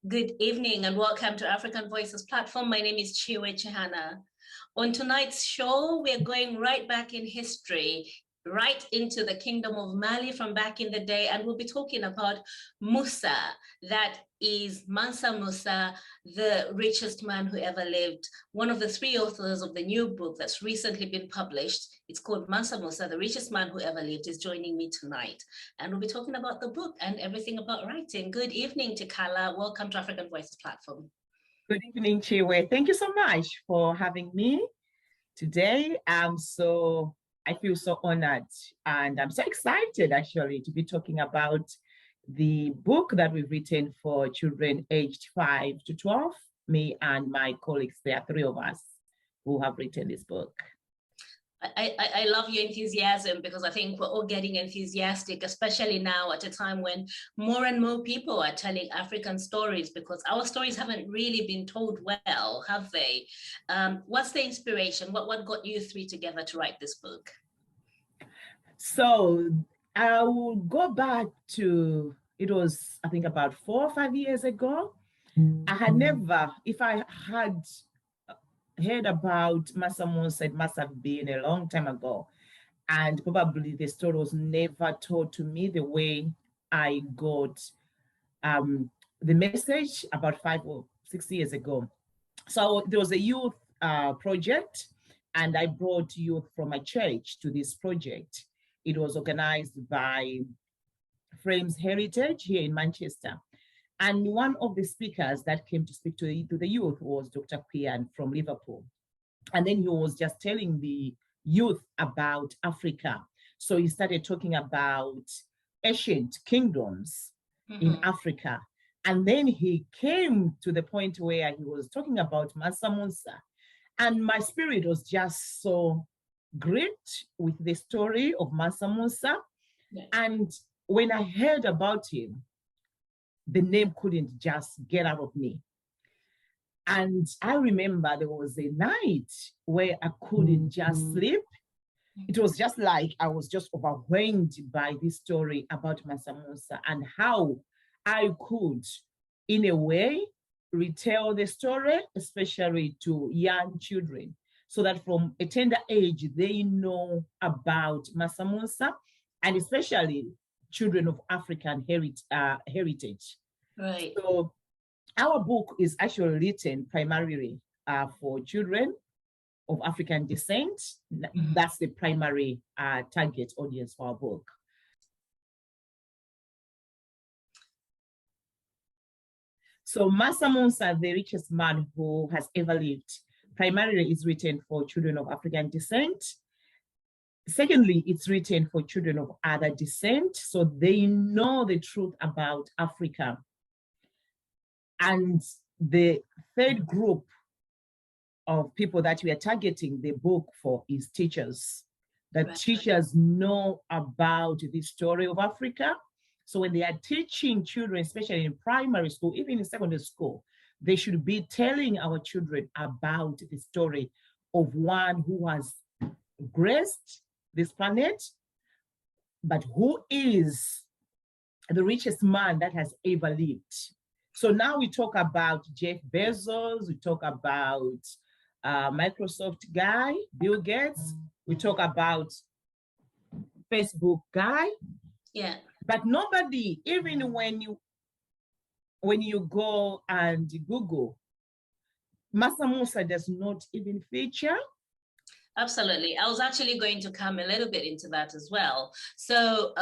Good evening and welcome to African Voices platform. My name is Tchiyiwe Chihana. On tonight's show, we're going right back in history, right into the kingdom of Mali from back in the day, and we'll be talking about Musa, that is Mansa Musa, the richest man who ever lived. One of the three authors of the new book that's recently been published, it's called Mansa Musa, the richest man who ever lived, is joining me tonight. And we'll be talking about the book and everything about writing. Good evening, Tikhala. Welcome to African Voices platform. Good evening, Tchiyiwe. Thank you so much for having me today. I feel so honored and I'm so excited actually to be talking about the book that we've written for children aged 5 to 12. Me and my colleagues, there are three of us who have written this book. I love your enthusiasm because I think we're all getting enthusiastic, especially now at a time when more and more people are telling African stories, because our stories haven't really been told well, have they? What's the inspiration? What got you three together to write this book? So I will go back to, it was, I think about 4 or 5 years ago. I had never, if I had heard about Mansa Musa, it must have been a long time ago. And probably the story was never told to me the way I got the message about 5 or 6 years ago. So there was a youth project, and I brought youth from my church to this project. It was organized by Frames Heritage here in Manchester. And one of the speakers that came to speak to the youth was Dr. Kulipa from Liverpool. And then he was just telling the youth about Africa. So he started talking about ancient kingdoms in Africa. And then he came to the point where he was talking about Mansa Musa. And my spirit was just so gripped with the story of Mansa Musa. Yes. And when I heard about him, the name couldn't just get out of me. And I remember there was a night where I couldn't just sleep. It was just like I was just overwhelmed by this story about Mansa Musa and how I could, in a way, retell the story, especially to young children, so that from a tender age, they know about Mansa Musa, and especially children of African heritage. Right. So our book is actually written primarily for children of African descent. That's the primary target audience for our book. So Mansa Musa, the richest man who has ever lived, primarily is written for children of African descent. Secondly, it's written for children of other descent, so they know the truth about Africa. And the third group of people that we are targeting the book for is teachers. That teachers know about the story of Africa. So when they are teaching children, especially in primary school, even in secondary school, they should be telling our children about the story of one who has graced this planet, but who is the richest man that has ever lived. So now we talk about Jeff Bezos, we talk about Microsoft guy, Bill Gates, we talk about Facebook guy. Yeah. But nobody, even when you go and Google, Mansa Musa does not even feature. Absolutely. I was actually going to come a little bit into that as well. So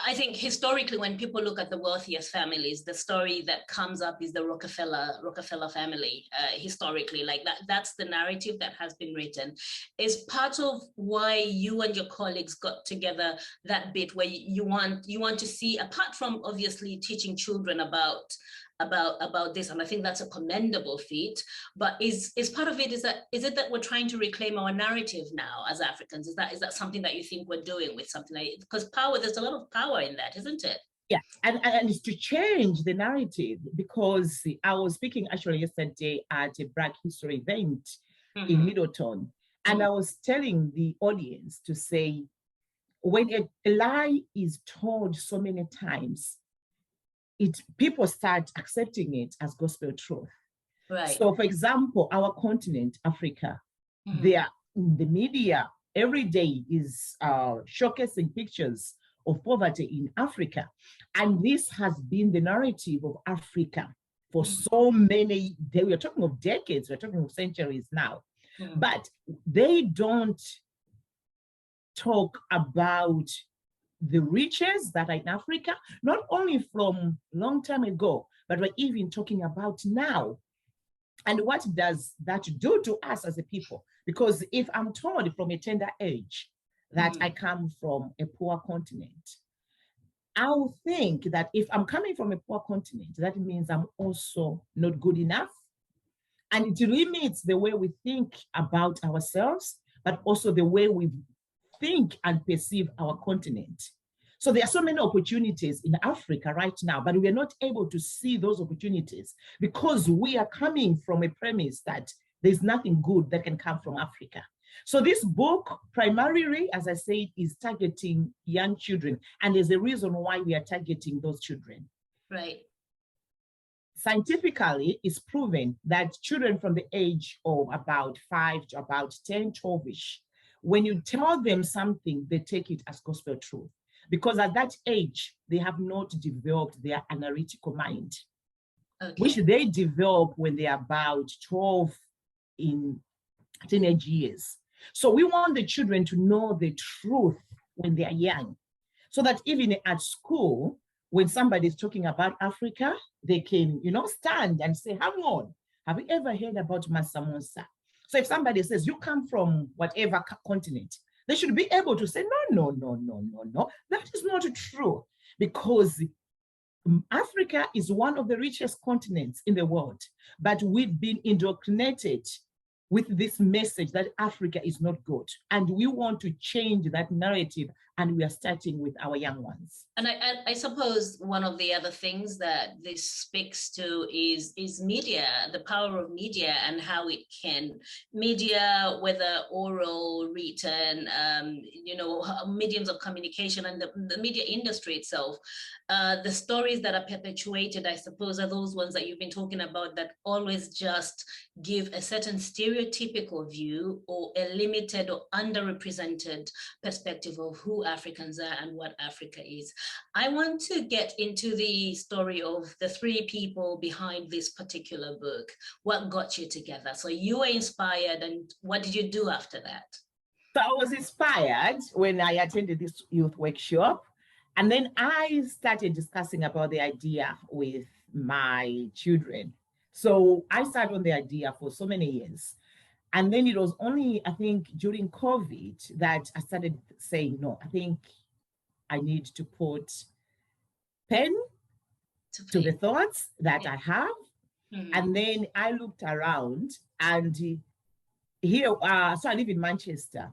I think historically, when people look at the wealthiest families, the story that comes up is the Rockefeller family. Historically, like that's the narrative that has been written. Is part of why you and your colleagues got together that bit where you want to see, apart from obviously teaching children about this, and I think that's a commendable feat, but is part of it, is it that we're trying to reclaim our narrative now as Africans? Is that something that you think we're doing with something like, because power, there's a lot of power in that, isn't it? Yeah, and it's to change the narrative, because I was speaking actually yesterday at a Black History event in Middleton, and I was telling the audience to say, when a lie is told so many times, people start accepting it as gospel truth. Right. So, for example, our continent, Africa, they are the media every day is showcasing pictures of poverty in Africa, and this has been the narrative of Africa for so many. We are talking of decades. We're talking of centuries now, but they don't talk about the riches that are in Africa, not only from long time ago, but we're even talking about now. And what does that do to us as a people? Because if I'm told from a tender age that I come from a poor continent, I'll think that if I'm coming from a poor continent, that means I'm also not good enough. And it limits the way we think about ourselves, but also the way we think and perceive our continent. So there are so many opportunities in Africa right now, but we are not able to see those opportunities because we are coming from a premise that there's nothing good that can come from Africa. So this book primarily, as I said, is targeting young children. And there's a reason why we are targeting those children. Right. Scientifically, it's proven that children from the age of about 5 to about 10, 12-ish, when you tell them something, they take it as gospel truth. Because at that age, they have not developed their analytical mind, which they develop when they're about 12 in teenage years. So we want the children to know the truth when they are young, so that even at school, when somebody is talking about Africa, they can, stand and say, hang on, have you ever heard about Mansa Musa? So if somebody says, you come from whatever continent, they should be able to say, no, that is not true, because Africa is one of the richest continents in the world, but we've been indoctrinated with this message that Africa is not good. And we want to change that narrative, and we are starting with our young ones. And I suppose one of the other things that this speaks to is media, the power of media, and how it can, media, whether oral, written, mediums of communication, and the media industry itself. The stories that are perpetuated, I suppose, are those ones that you've been talking about that always just give a certain stereotypical view or a limited or underrepresented perspective of who Africans are and what Africa is. I want to get into the story of the three people behind this particular book. What got you together? So you were inspired, and what did you do after that? So I was inspired when I attended this youth workshop, and then I started discussing about the idea with my children. So I started on the idea for so many years. And then it was only, I think, during COVID that I started saying, no, I think I need to put pen to the thoughts that I have. And then I looked around, and here, so I live in Manchester,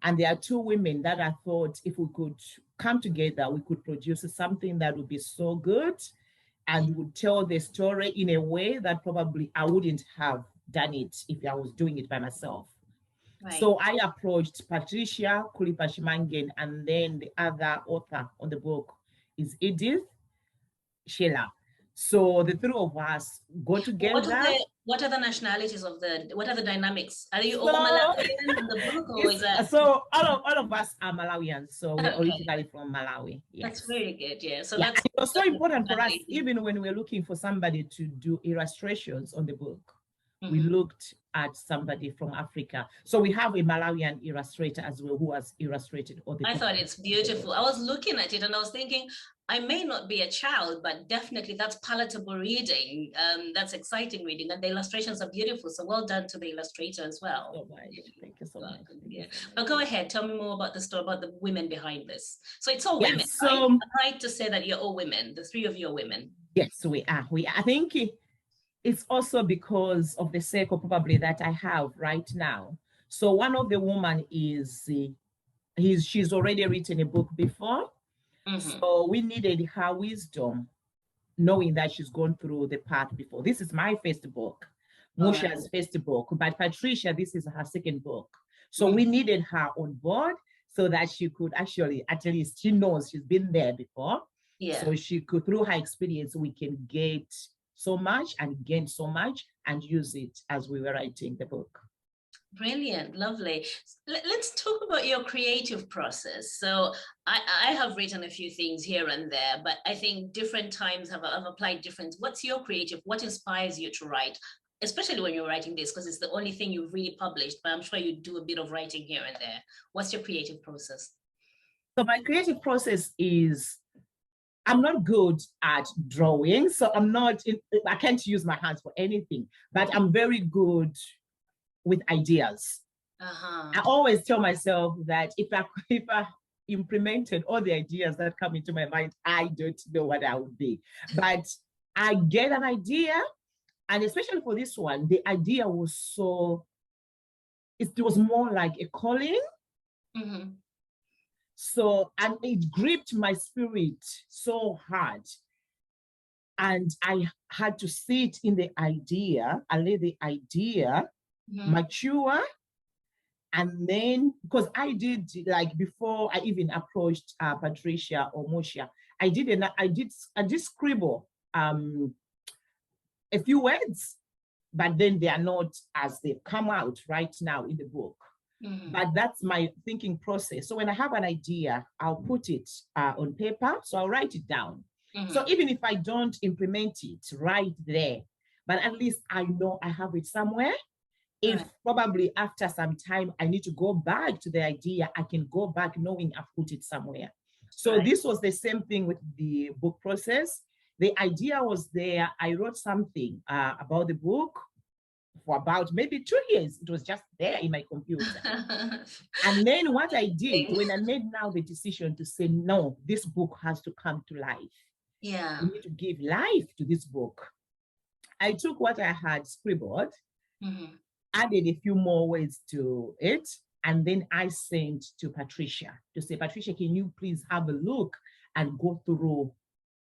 and there are two women that I thought if we could come together, we could produce something that would be so good and would tell the story in a way that probably I wouldn't have done it if I was doing it by myself. Right. So I approached Patricia, Kulipa, Chimangeni, and then the other author on the book is Edith, Shela. So the three of us go together. What are the nationalities of what are the dynamics? Are you all Malawian in the book, or is that? So all of us are Malawians. So we're originally from Malawi. Yes. That's very good. Yeah. So it was so important for us, even when we were looking for somebody to do illustrations on the book. We looked at somebody from Africa. So we have a Malawian illustrator as well who has illustrated all the I thought it's beautiful. I was looking at it and I was thinking, I may not be a child, but definitely that's palatable reading. That's exciting reading, and the illustrations are beautiful. So well done to the illustrator as well. Oh, thank you so much. Yeah. But go ahead, tell me more about the story, about the women behind this. So it's all women, so, right? I'm right to say that you're all women, the three of you are women. Yes, we are. I think it's also because of the circle probably that I have right now. So one of the women is, she's already written a book before. So we needed her wisdom, knowing that she's gone through the path before. This is my first book, Musha's first book, but Patricia, this is her second book. So we needed her on board so that she could actually, at least she knows she's been there before. Yeah. So she could, through her experience, we can get so much and gain so much and use it as we were writing the book. Brilliant, lovely. Let's talk about your creative process. So I have written a few things here and there, but I think different times have applied different. What's your creative? What inspires you to write? Especially when you're writing this, because it's the only thing you've really published, but I'm sure you do a bit of writing here and there. What's your creative process? So my creative process is, I'm not good at drawing, so I can't use my hands for anything, but I'm very good with ideas. I always tell myself that if I implemented all the ideas that come into my mind, I don't know what I would be. But I get an idea, and especially for this one, the idea was it was more like a calling. Mm-hmm. So, and it gripped my spirit so hard. And I had to sit in the idea, I let the idea mature. And then, because I did, like, before I even approached Patricia or Mhla, I did scribble a few words, but then they are not as they've come out right now in the book. But that's my thinking process. So when I have an idea, I'll put it on paper. So I'll write it down. So even if I don't implement it right there, but at least I know I have it somewhere. If probably after some time I need to go back to the idea, I can go back knowing I've put it somewhere. So this was the same thing with the book process. The idea was there. I wrote something about the book for about maybe 2 years. It was just there in my computer. And then what I did, when I made now the decision to say, no, this book has to come to life. Yeah. We need to give life to this book. I took what I had scribbled, added a few more words to it, and then I sent to Patricia to say, Patricia, can you please have a look and go through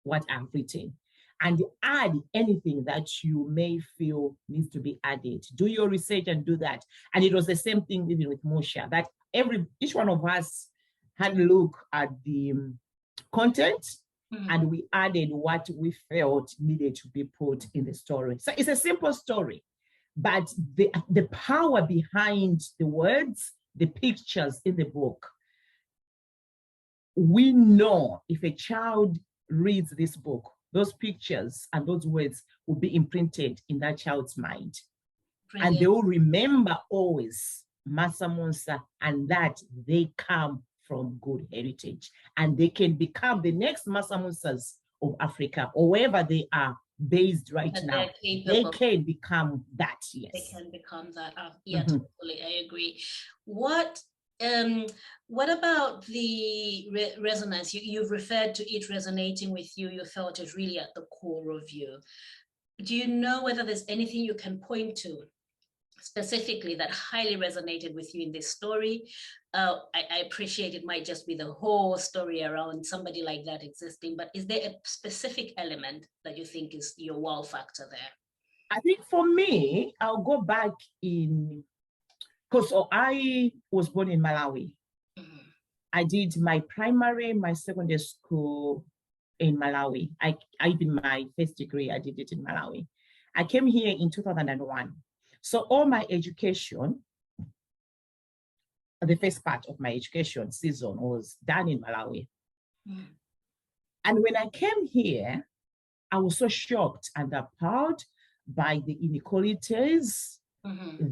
what I've written and add anything that you may feel needs to be added. Do your research and do that. And it was the same thing even with Mhla, that each one of us had a look at the content and we added what we felt needed to be put in the story. So it's a simple story, but the power behind the words, the pictures in the book, we know if a child reads this book, those pictures and those words will be imprinted in that child's mind. Brilliant. And they will remember always Mansa Musa and that they come from good heritage and they can become the next Mansa Musas of Africa or wherever they are based right now. They can become that, yes. They can become that, yeah, totally, I agree. What about the resonance? You've referred to it resonating with you. You felt it really at the core of you. Do you know whether there's anything you can point to specifically that highly resonated with you in this story? I appreciate it might just be the whole story around somebody like that existing, but is there a specific element that you think is your wow factor there? I think for me, I'll go back because I was born in Malawi. I did my primary, my secondary school in Malawi. I even my first degree, I did it in Malawi. I came here in 2001. So all my education, the first part of my education season was done in Malawi. And when I came here, I was so shocked and appalled by the inequalities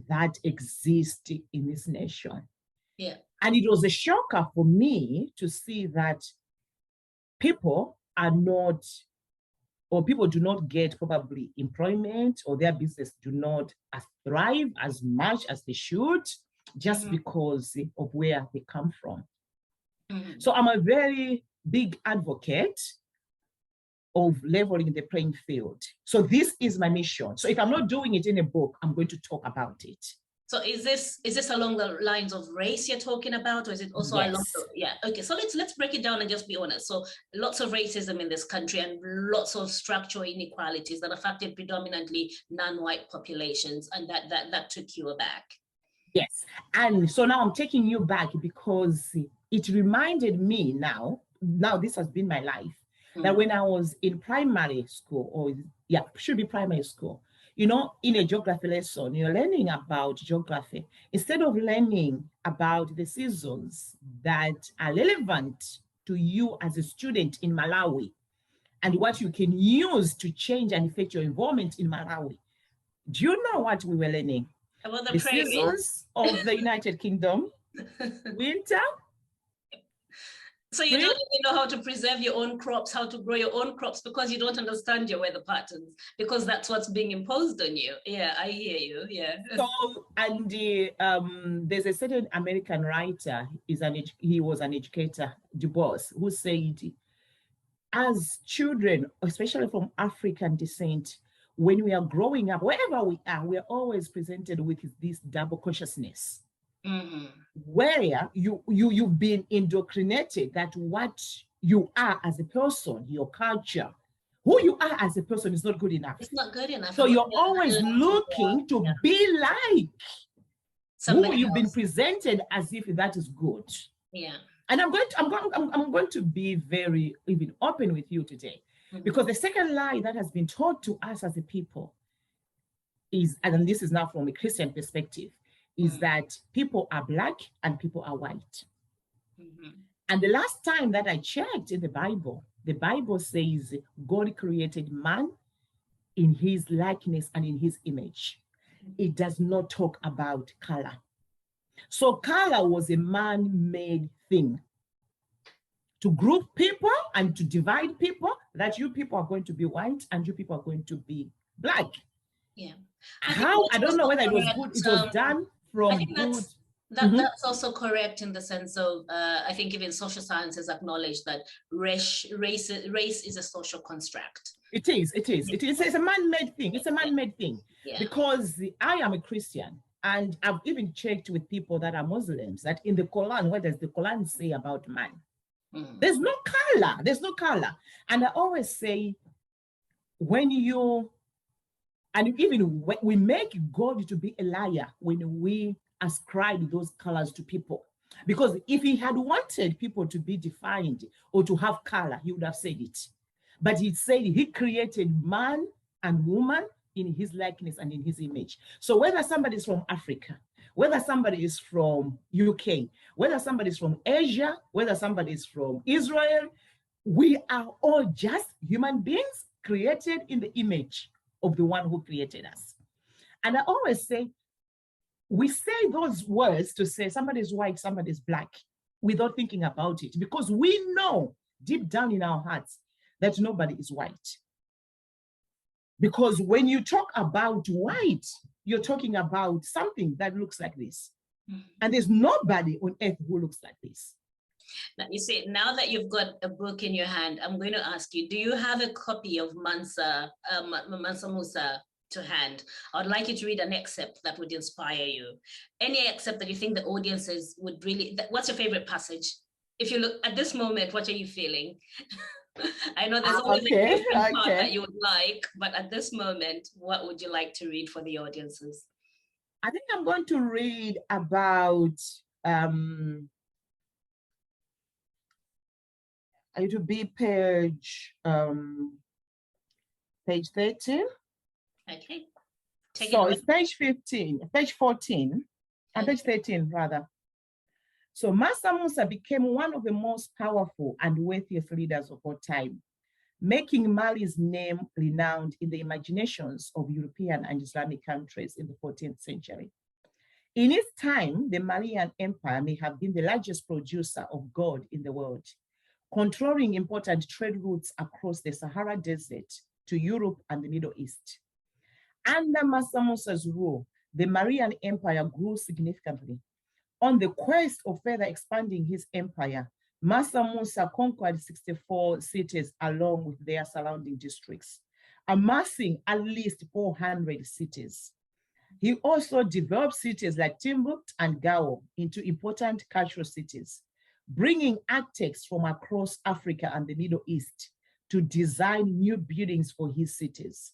that exist in this nation. Yeah. And it was a shocker for me to see that people are not, or people do not get probably employment, or their business do not thrive as much as they should, just because of where they come from. So I'm a very big advocate of leveling the playing field. So this is my mission. So if I'm not doing it in a book, I'm going to talk about it. So is this along the lines of race you're talking about, or is it also along the, okay, so let's break it down and just be honest. So lots of racism in this country and lots of structural inequalities that affected predominantly non-white populations, and that took you aback. Yes, and so now I'm taking you back because it reminded me now this has been my life, that when I was in primary school, or yeah, should be primary school, you know, in a geography lesson, you're learning about geography. Instead of learning about the seasons that are relevant to you as a student in Malawi and what you can use to change and affect your environment in Malawi, do you know what we were learning? About the seasons of the United Kingdom, winter. So you don't even know how to preserve your own crops, how to grow your own crops, because you don't understand your weather patterns, because that's what's being imposed on you. Yeah, I hear you. Yeah. So, and there's a certain American writer, he was an educator, Du Bois, who said, as children, especially from African descent, when we are growing up, wherever we are always presented with this double consciousness. Where you've been indoctrinated that what you are as a person, your culture, who you are as a person is not good enough. It's not good enough. So you're always looking to be like who you've been presented as if that is good. Yeah. And I'm going to be very even open with you today, because the second lie that has been taught to us as a people is, and this is now from a Christian perspective, is that people are black and people are white. And the last time that I checked in the Bible says God created man in his likeness and in his image. It does not talk about color. So color was a man-made thing to group people and to divide people, that you people are going to be white and you people are going to be black. Yeah. I don't know whether it was good. It was done from good. That's also correct in the sense of, I think even social sciences acknowledge that race is a social construct. It is. It's a man-made thing. It's a man-made thing. Yeah. Because I am a Christian, and I've even checked with people that are Muslims that in the Quran, what does the Quran say about man? There's no color. There's no color. And I always say, when you, and even when we make God to be a liar when we ascribe those colors to people. Because if he had wanted people to be defined or to have color, he would have said it. But he said he created man and woman in his likeness and in his image. So whether somebody is from Africa, whether somebody is from UK, whether somebody is from Asia, whether somebody is from Israel, we are all just human beings created in the image of the one who created us. And I always say, we say those words to say somebody is white, somebody is black, without thinking about it, because we know deep down in our hearts that nobody is white. Because when you talk about white, you're talking about something that looks like this. And there's nobody on earth who looks like this. Now, you see, now that you've got a book in your hand, I'm going to ask you, do you have a copy of Mansa Musa to hand? I would like you to read an excerpt that would inspire you. Any excerpt that you think the audiences would really, what's your favorite passage? If you look at this moment, what are you feeling? I know there's always a different part that you would like, but at this moment, what would you like to read for the audiences? I think I'm going to read about, it will be page 13. Okay. So it's page 14, and page 13 rather. So Mansa Musa became one of the most powerful and wealthiest leaders of all time, making Mali's name renowned in the imaginations of European and Islamic countries in the 14th century. In its time, the Malian Empire may have been the largest producer of gold in the world, controlling important trade routes across the Sahara Desert to Europe and the Middle East. Under Mansa Musa's rule, the Malian Empire grew significantly. On the quest of further expanding his empire, Mansa Musa conquered 64 cities along with their surrounding districts, amassing at least 400 cities. He also developed cities like Timbuktu and Gao into important cultural cities, bringing architects from across Africa and the Middle East to design new buildings for his cities.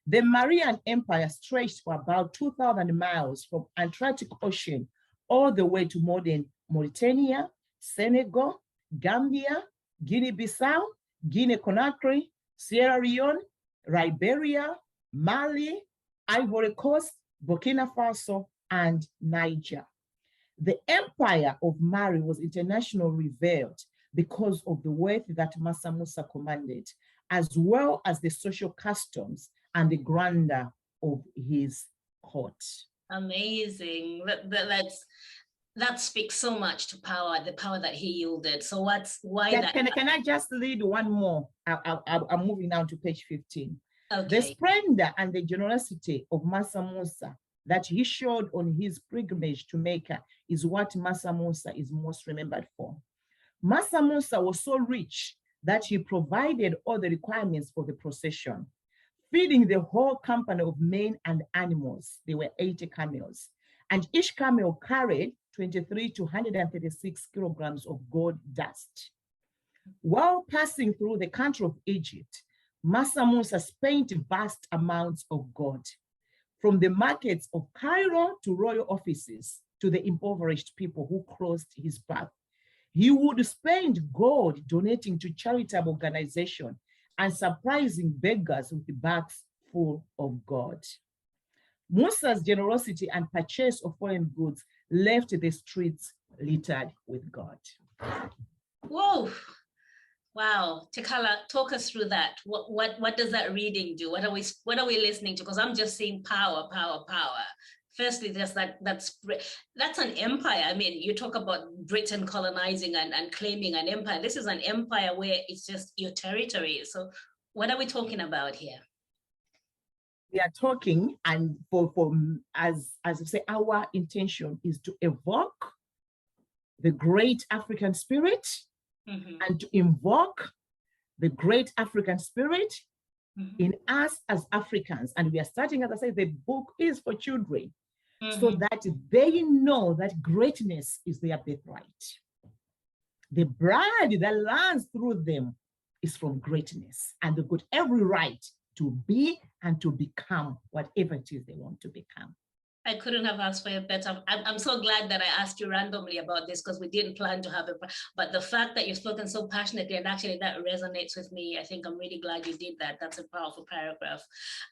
The Malian Empire stretched for about 2,000 miles from Atlantic Ocean all the way to modern Mauritania, Senegal, Gambia, Guinea-Bissau, Guinea-Conakry, Sierra Leone, Liberia, Mali, Ivory Coast, Burkina Faso, and Niger. The empire of Mali was internationally revered because of the wealth that Mansa Musa commanded, as well as the social customs and the grandeur of his court. Amazing. That speaks so much to power, the power that he yielded. So can I just read one more? I'm moving now to page 15. Okay. The splendor and the generosity of Mansa Musa that he showed on his pilgrimage to Mecca is what Mansa Musa is most remembered for. Mansa Musa was so rich that he provided all the requirements for the procession, feeding the whole company of men and animals. There were 80 camels, and each camel carried 23 to 136 kilograms of gold dust. While passing through the country of Egypt, Mansa Musa spent vast amounts of gold, from the markets of Cairo to royal offices to the impoverished people who crossed his path. He would spend gold donating to charitable organizations and surprising beggars with bags full of gold. Musa's generosity and purchase of foreign goods left the streets littered with gold. Whoa. Wow, Tikhala, talk us through that. What does that reading do? What are we listening to? Because I'm just seeing power, power, power. Firstly, that's an empire. I mean, you talk about Britain colonizing and claiming an empire. This is an empire where it's just your territory. So what are we talking about here? We are talking, and as I say, our intention is to evoke the great African spirit, and to invoke the great African spirit in us as Africans. And we are starting, as I say, the book is for children, so that they know that greatness is their birthright. The blood that runs through them is from greatness, and they've got every right to be and to become whatever it is they want to become. I couldn't have asked for a better. I'm so glad that I asked you randomly about this, because we didn't plan to have it. But the fact that you've spoken so passionately, and actually that resonates with me, I think I'm really glad you did that. That's a powerful paragraph.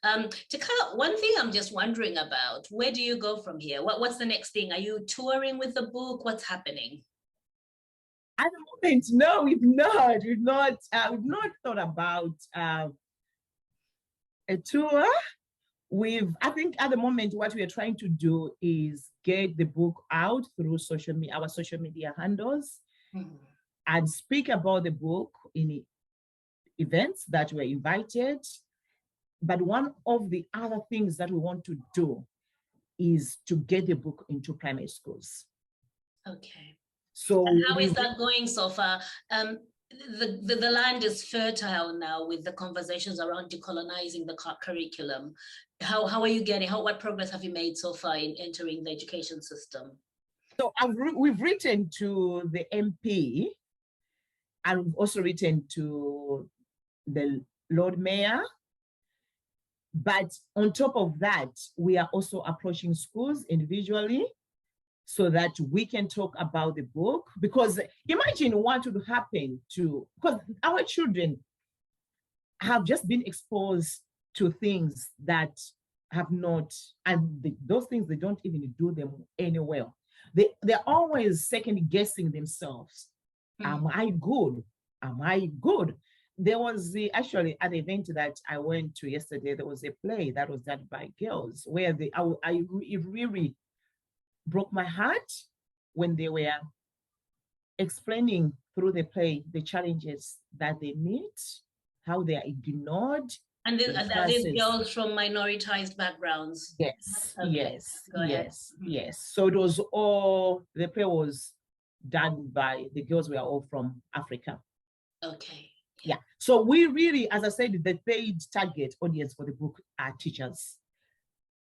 Tikhala, one thing I'm just wondering about, where do you go from here? What's the next thing? Are you touring with the book? What's happening? At the moment, no, we've not thought about a tour. I think at the moment, what we are trying to do is get the book out through our social media handles, and speak about the book in events that we're invited. But one of the other things that we want to do is to get the book into primary schools. Okay. So and how is that going so far? The land is fertile now with the conversations around decolonizing the curriculum. How are you getting? What progress have you made so far in entering the education system? So we've written to the MP, and we've also written to the Lord Mayor. But on top of that, we are also approaching schools individually, so that we can talk about the book. Because imagine what would happen because our children have just been exposed to things that have not, and those things, they don't even do them anywhere. They're always second guessing themselves. Am I good? Am I good? There was actually an event that I went to yesterday, there was a play that was done by girls where it really broke my heart when they were explaining through the play the challenges that they meet, how they are ignored. And are these girls from minoritized backgrounds? Yes, okay. yes. So it was the play was done by, the girls were all from Africa. Okay. Yeah. So we really, as I said, the paid target audience for the book are teachers.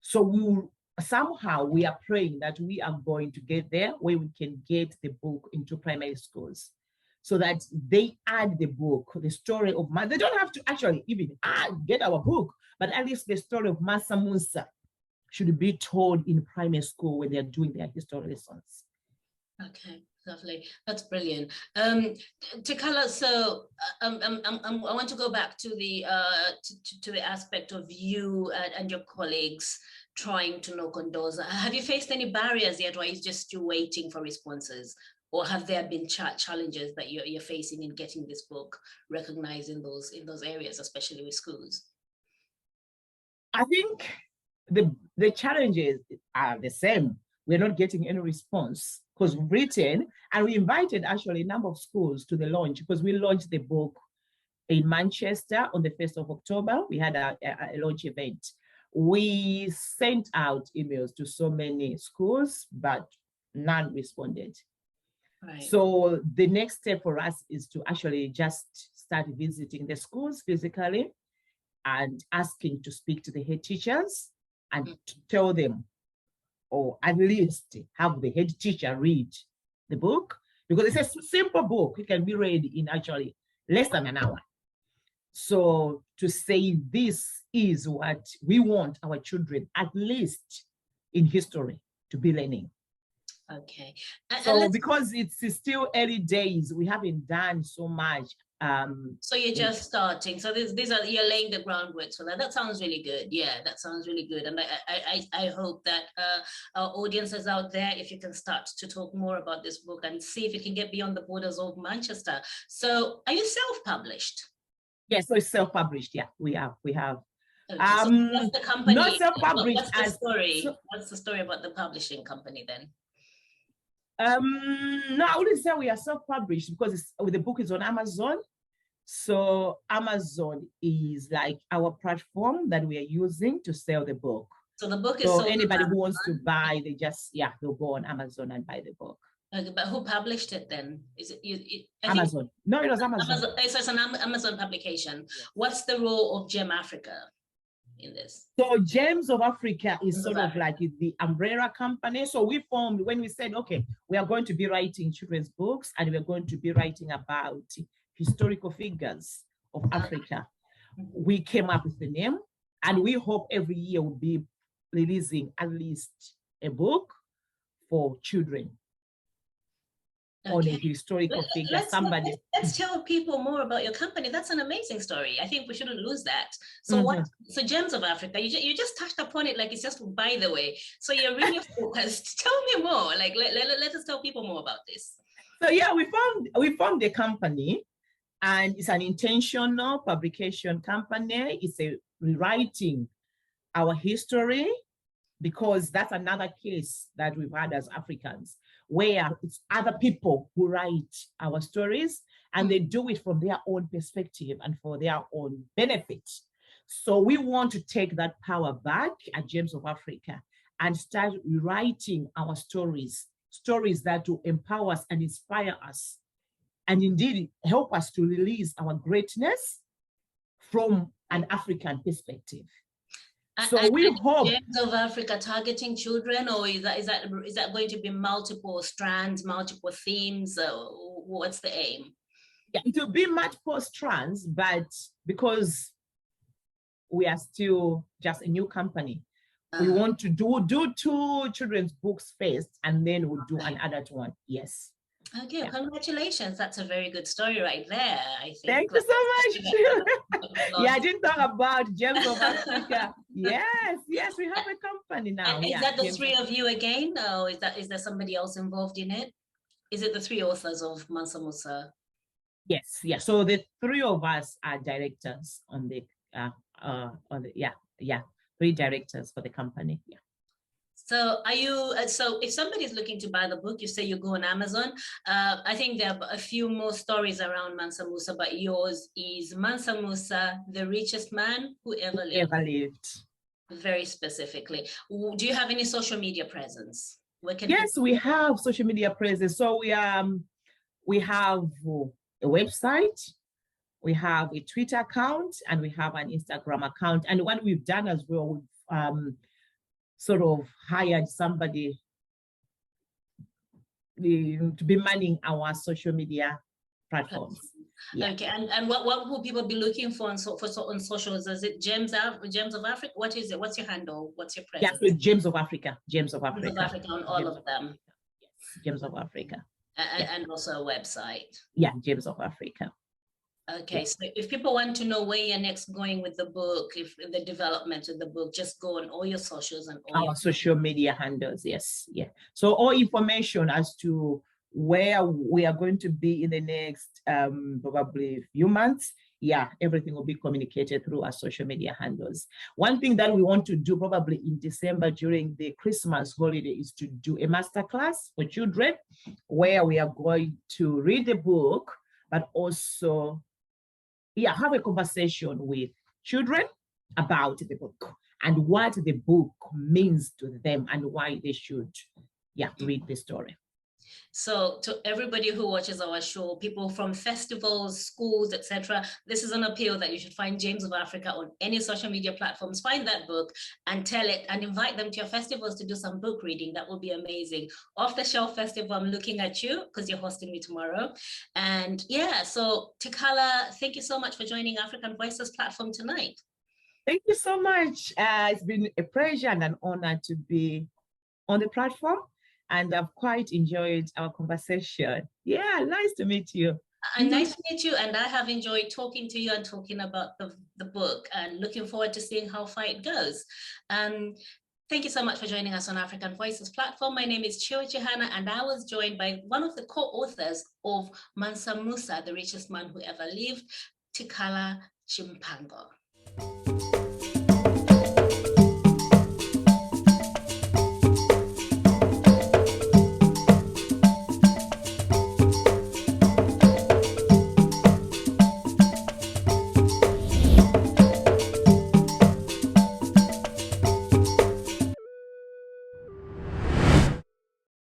So somehow we are praying that we are going to get there where we can get the book into primary schools, so that they add the book, the story of they don't have to actually even get our book, but at least the story of Mansa Musa should be told in primary school when they're doing their history lessons. Okay. Lovely. That's brilliant. Tikhala, so I want to go back to the aspect of you and your colleagues trying to knock on doors. Have you faced any barriers yet, or are you just still waiting for responses? Or have there been challenges that you're facing in getting this book recognized in those areas, especially with schools? I think the challenges are the same. We're not getting any response because we've written, and we invited actually a number of schools to the launch, because we launched the book in Manchester on the 1st of October. We had a launch event. We sent out emails to so many schools, but none responded. Right. So the next step for us is to actually just start visiting the schools physically and asking to speak to the head teachers and to tell them, or at least have the head teacher read the book, because it's a simple book. It can be read in actually less than an hour. So to say this is what we want our children, at least in history, to be learning. Okay. So because it's still early days, we haven't done so much. So you're just starting. So you're laying the groundwork for that. That sounds really good. Yeah, that sounds really good. And I hope that our audiences out there, if you can start to talk more about this book and see if it can get beyond the borders of Manchester. So are you self-published? Yes, so it's self-published. Yeah, we have. Okay, so what's the company? Not self-published. What's the story? What's the story about the publishing company then? No, I wouldn't say we are self-published, because the book is on Amazon. So Amazon is like our platform that we are using to sell the book. So the book is so anybody who wants to buy, they'll go on Amazon and buy the book. Okay, but who published it then? Is it Amazon? No, it was Amazon. So it's an Amazon publication. Yes. What's the role of Gem Africa in this? So Gems of Africa is sort of like the umbrella company. So we formed when we said, okay, we are going to be writing children's books, and we're going to be writing about historical figures of Africa. We came up with the name, and we hope every year we'll be releasing at least a book for children. Okay. On a historical figure. Let's tell people more about your company. That's an amazing story. I think we shouldn't lose that. So So Gems of Africa, you just touched upon it like it's just by the way. So you're really focused. Tell me more. Like let us tell people more about this. So yeah, we formed a company, and it's an intentional publication company. It's a rewriting our history, because that's another case that we've had as Africans, where it's other people who write our stories, and they do it from their own perspective and for their own benefit. So we want to take that power back at Gems of Africa and start writing our stories that will empower us and inspire us, and indeed help us to release our greatness from an African perspective. So we hope Gems of Africa targeting children, or is that going to be multiple strands, multiple themes? What's the aim? Yeah, it will be multiple strands, but because we are still just a new company, we want to do 2 children's books first, and then we'll do an adult one. Yes. Okay, yeah. Congratulations. That's a very good story right there, I think. Thank you so much. Yeah, I didn't talk about Gems of Africa. Yes, we have a company now. And is that the 3 of you again, or is there somebody else involved in it? Is it the 3 authors of Mansa Musa? Yes, yeah. So the 3 of us are directors on the 3 directors for the company. Yeah. So are you, so if somebody is looking to buy the book, you say you go on Amazon. I think there are a few more stories around Mansa Musa, but yours is Mansa Musa, the richest man who ever lived. Very specifically. Do you have any social media presence? Yes, we have social media presence. So we have a website, we have a Twitter account, and we have an Instagram account. And what we've done as well, we've sort of hired somebody to be manning our social media platforms. Yeah. Okay, and what will people be looking for on socials? Is it Gems of Africa? What is it? What's your handle? What's your presence? Yeah, so Gems of Africa. Gems of Africa. Gems of Africa on all of them. Yes, Gems of Africa. And also a website. Yeah, Gems of Africa. Okay, Yeah. so if people want to know where you're next going with the book, if the development of the book, just go on all your socials and all Our social media handles, yes, yeah. So all information as to where we are going to be in the next probably few months, yeah, everything will be communicated through our social media handles. One thing that we want to do probably in December during the Christmas holiday is to do a masterclass for children where we are going to read the book, but also have a conversation with children about the book and what the book means to them and why they should read the story. So to everybody who watches our show, people from festivals, schools, etc., this is an appeal that you should find Gems of Africa on any social media platforms. Find that book and tell it and invite them to your festivals to do some book reading. That will be amazing. Off the Shelf Festival, I'm looking at you because you're hosting me tomorrow. And yeah, so Tikhala, thank you so much for joining African Voices platform tonight. Thank you so much. It's been a pleasure and an honor to be on the platform. And I've quite enjoyed our conversation. Yeah, nice to meet you. And nice to meet you. And I have enjoyed talking to you and talking about the book and looking forward to seeing how far it goes. Thank you so much for joining us on African Voices platform. My name is Tchiyiwe Chihana, and I was joined by one of the co-authors of Mansa Musa, the richest man who ever lived, Tikhala Chimpango.